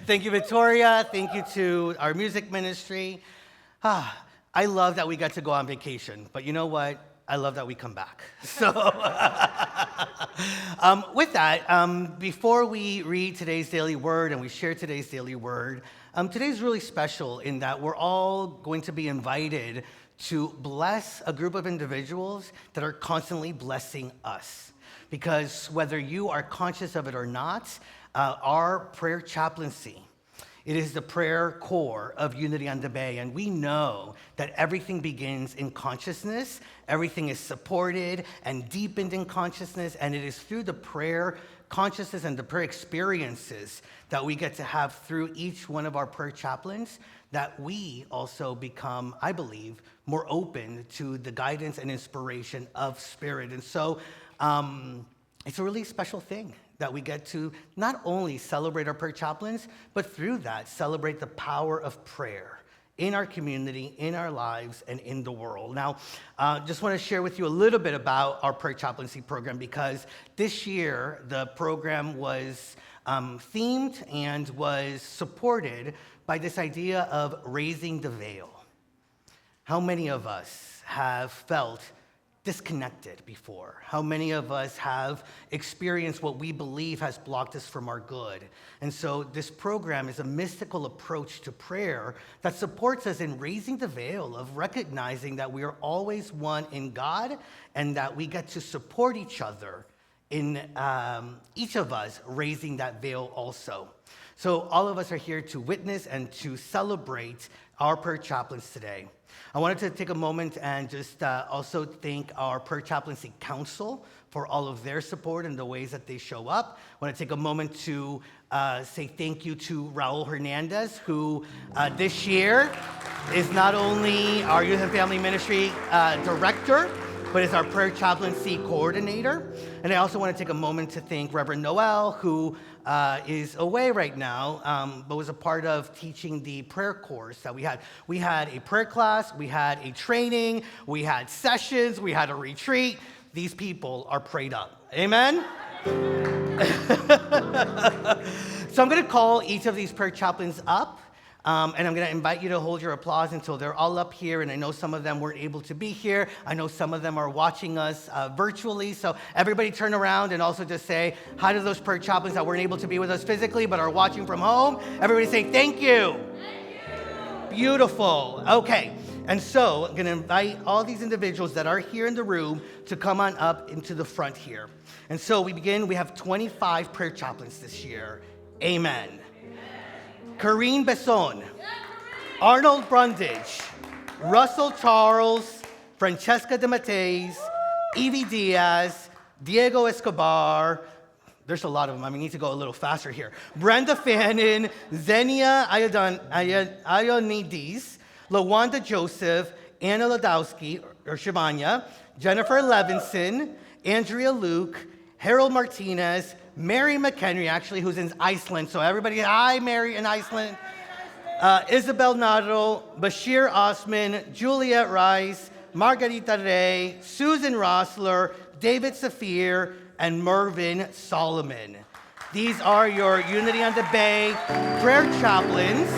Thank you, Victoria. Thank you to our music ministry. I love that we got to go on vacation, but you know what? I love that we come back. So, with that, before we read today's daily word and we share today's daily word, today's really special in that we're all going to be invited to bless a group of individuals that are constantly blessing us. Because whether you are conscious of it or not, our prayer chaplaincy, it is the prayer core of Unity on the Bay, and we know that everything begins in consciousness, everything is supported and deepened in consciousness, and it is through the prayer consciousness and the prayer experiences that we get to have through each one of our prayer chaplains that we also become, I believe, more open to the guidance and inspiration of Spirit. And so it's a really special thing that we get to not only celebrate our prayer chaplains, but through that, celebrate the power of prayer in our community, in our lives, and in the world. Now, just want to share with you a little bit about our prayer chaplaincy program, because this year, the program was themed and was supported by this idea of raising the veil. How many of us have felt disconnected before? How many of us have experienced what we believe has blocked us from our good? And so this program is a mystical approach to prayer that supports us in raising the veil of recognizing that we are always one in God and that we get to support each other in each of us raising that veil also. So all of us are here to witness and to celebrate our prayer chaplains today. I wanted to take a moment and just also thank our Prayer Chaplaincy Council for all of their support and the ways that they show up. I want to take a moment to say thank you to Raul Hernandez, who this year is not only our Youth and Family Ministry Director, but is our Prayer Chaplaincy Coordinator. And I also want to take a moment to thank Reverend Noel, who is away right now, but was a part of teaching the prayer course that we had. We had a prayer class, we had a training, we had sessions, we had a retreat. These people are prayed up. Amen? So I'm going to call each of these prayer chaplains up. And I'm going to invite you to hold your applause until they're all up here. And I know some of them weren't able to be here. I know some of them are watching us virtually. So everybody turn around and also just say hi to those prayer chaplains that weren't able to be with us physically but are watching from home. Everybody say thank you. Thank you. Beautiful. Okay. And so I'm going to invite all these individuals that are here in the room to come on up into the front here. And so we have 25 prayer chaplains this year. Amen. Corrine Besson, Arnold Brundage, Russell Charles, Francesca De Matteis, Evie Diaz, Diego Escobar, there's a lot of them, I need to go a little faster here, Brenda Fannin, Xenia Ionides, Lawanda Joseph, Anna Ladowski, or Shivanya, Jennifer Levinson, Andrea Luke, Harold Martinez, Mary McHenry, actually, who's in Iceland. So everybody, hi, Mary in Iceland. Isabel Nato, Bashir Osman, Juliet Rice, Margarita Ray, Susan Rossler, David Safir, and Mervyn Solomon. These are your Unity on the Bay prayer chaplains.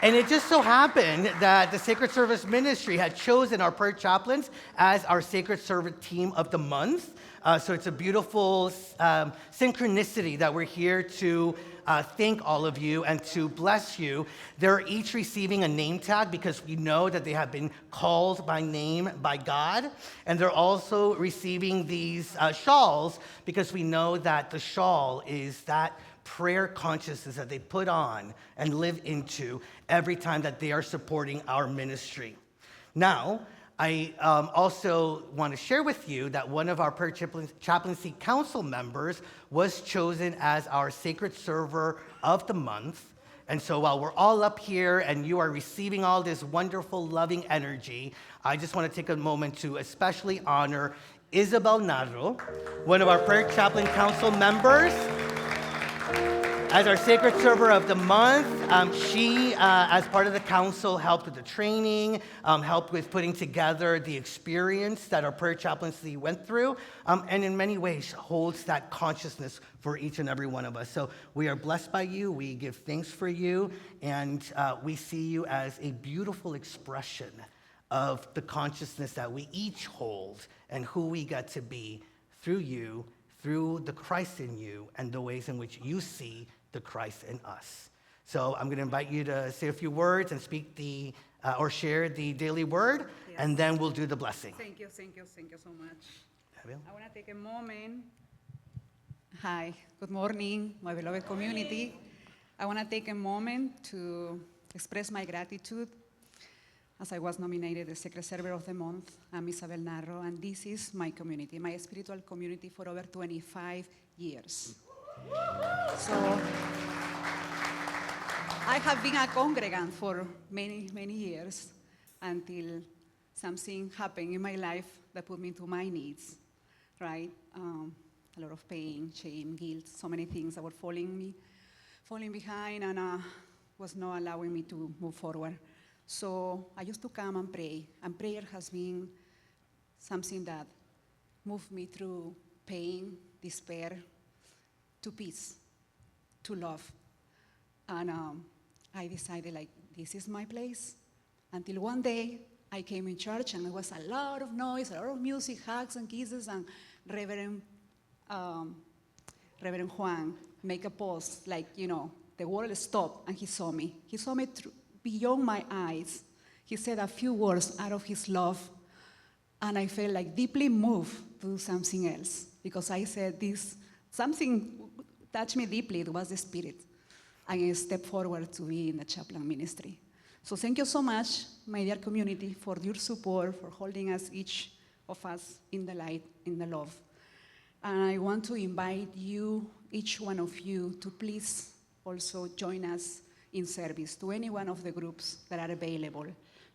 And it just so happened that the Sacred Service Ministry had chosen our prayer chaplains as our Sacred Service Team of the Month. So it's a beautiful synchronicity that we're here to thank all of you and to bless you. They're each receiving a name tag because we know that they have been called by name by God. And they're also receiving these shawls because we know that the shawl is that prayer consciousness that they put on and live into every time that they are supporting our ministry. Now, I also want to share with you that one of our Prayer Chaplaincy Council members was chosen as our Sacred Server of the Month. And so while we're all up here and you are receiving all this wonderful, loving energy, I just want to take a moment to especially honor Isabel Nato, one of our Prayer Chaplain Council members, As our sacred server of the month, she, as part of the council, helped with the training, helped with putting together the experience that our prayer chaplaincy went through, and in many ways holds that consciousness for each and every one of us. So we are blessed by you, we give thanks for you, and we see you as a beautiful expression of the consciousness that we each hold and who we get to be through you, through the Christ in you, and the ways in which you see the Christ in us. So I'm going to invite you to say a few words and speak or share the daily word, Yes. and then we'll do the blessing. Thank you so much. Javier? I want to take a moment. Hi, good morning, my beloved community. I want to take a moment to express my gratitude as I was nominated the Sacred Server of the Month. I'm Isabel Narro, and this is my community, my spiritual community for over 25 years. So I have been a congregant for many, many years until something happened in my life that put me to my knees, right? A lot of pain, shame, guilt, so many things that were falling behind and was not allowing me to move forward. So I used to come and pray, and prayer has been something that moved me through pain, despair, to peace, to love. And I decided, like, this is my place. Until one day, I came in church, and there was a lot of noise, a lot of music, hugs and kisses, and Reverend Juan make a pause, like, the world stopped, and he saw me. He saw me beyond my eyes. He said a few words out of his love, and I felt like deeply moved to do something else, because I said something touched me deeply. It was the Spirit, and I stepped forward to be in the chaplain ministry. So thank you so much, my dear community, for your support, for holding us, each of us, in the light, in the love. And I want to invite you, each one of you, to please also join us in service to any one of the groups that are available.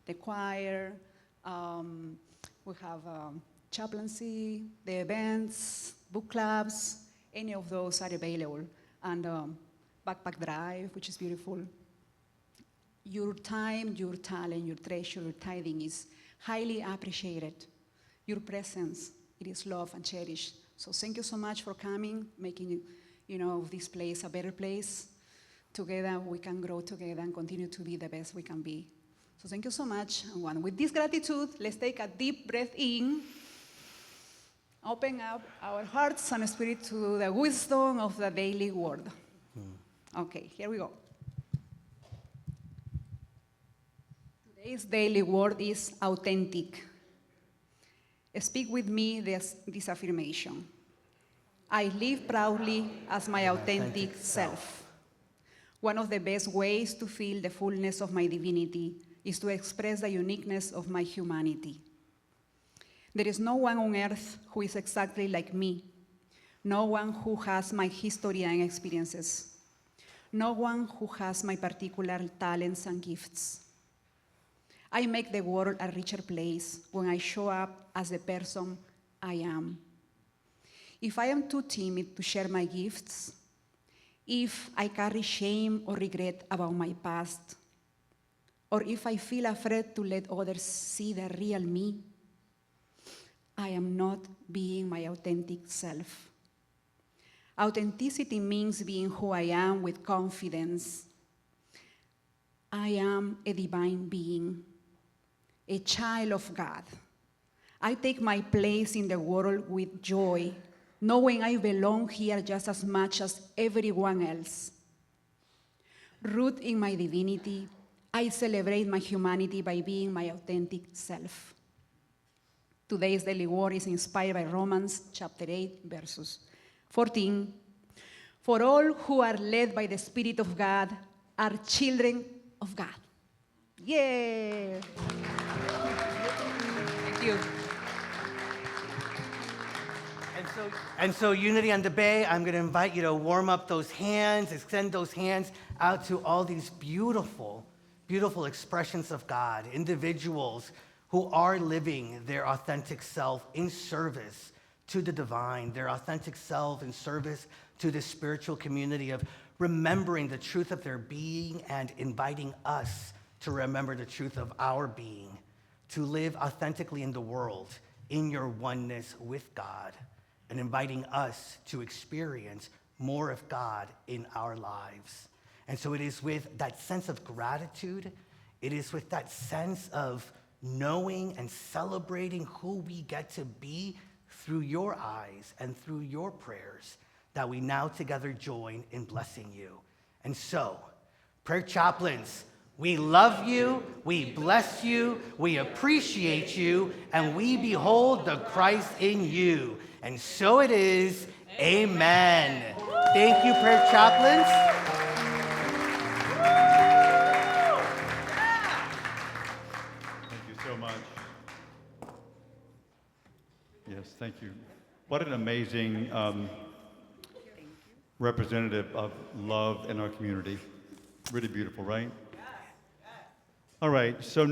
The choir, we have chaplaincy, the events, book clubs, any of those are available. And backpack drive, which is beautiful. Your time, your talent, your treasure, your tithing is highly appreciated. Your presence, it is loved and cherished. So thank you so much for coming, making this place a better place. Together we can grow together and continue to be the best we can be. So thank you so much. And with this gratitude, let's take a deep breath in. Open up our hearts and spirit to the wisdom of the daily word. Okay, here we go. Today's daily word is authentic. Speak with me this affirmation. I live proudly as my authentic self. One of the best ways to feel the fullness of my divinity is to express the uniqueness of my humanity. There is no one on earth who is exactly like me, no one who has my history and experiences, no one who has my particular talents and gifts. I make the world a richer place when I show up as the person I am. If I am too timid to share my gifts, if I carry shame or regret about my past, or if I feel afraid to let others see the real me, I am not being my authentic self. Authenticity means being who I am with confidence. I am a divine being, a child of God. I take my place in the world with joy, knowing I belong here just as much as everyone else. Rooted in my divinity, I celebrate my humanity by being my authentic self. Today's daily word is inspired by Romans chapter 8, verses 14. For all who are led by the Spirit of God are children of God. Yay! Thank you. And so Unity on the Bay, I'm going to invite you to warm up those hands, extend those hands out to all these beautiful, beautiful expressions of God, individuals who are living their authentic self in service to the divine, their authentic self in service to the spiritual community, of remembering the truth of their being and inviting us to remember the truth of our being, to live authentically in the world, in your oneness with God, and inviting us to experience more of God in our lives. And so it is with that sense of gratitude, it is with that sense of knowing and celebrating who we get to be through your eyes and through your prayers that we now together join in blessing you. And so, prayer chaplains, we love you, we bless you, we appreciate you, and we behold the Christ in you. And so it is, amen. Thank you, prayer chaplains. Thank you so much. Yes, thank you. What an amazing representative of love in our community. Really beautiful, right? All right, so